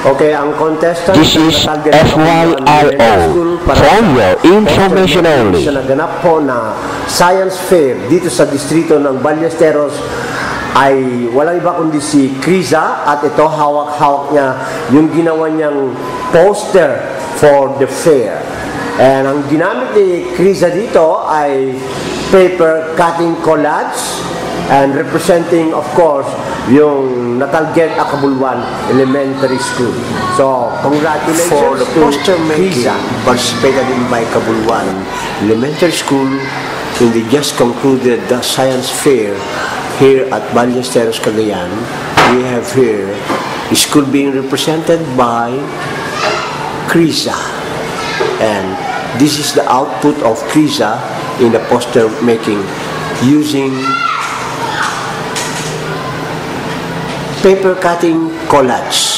Okay, ang contestant This is FYIO, for your information only. Sa naganap po na science fair dito sa distrito ng Ballesteros ay walang iba kundi si Criza, at ito hawak-hawak niya yung ginawa niyang poster for the fair. And ang ginamit ni Criza dito ay paper cutting collage, and representing, of course, yung Natalged Akabuluan Elementary School. So, congratulations for the poster making Criza. participated in by Kabuluan Elementary School in the just concluded the science fair here at Ballesteros, Cagayan. We have here the school being represented by Criza, and this is the output of Criza in the poster making using paper cutting collage.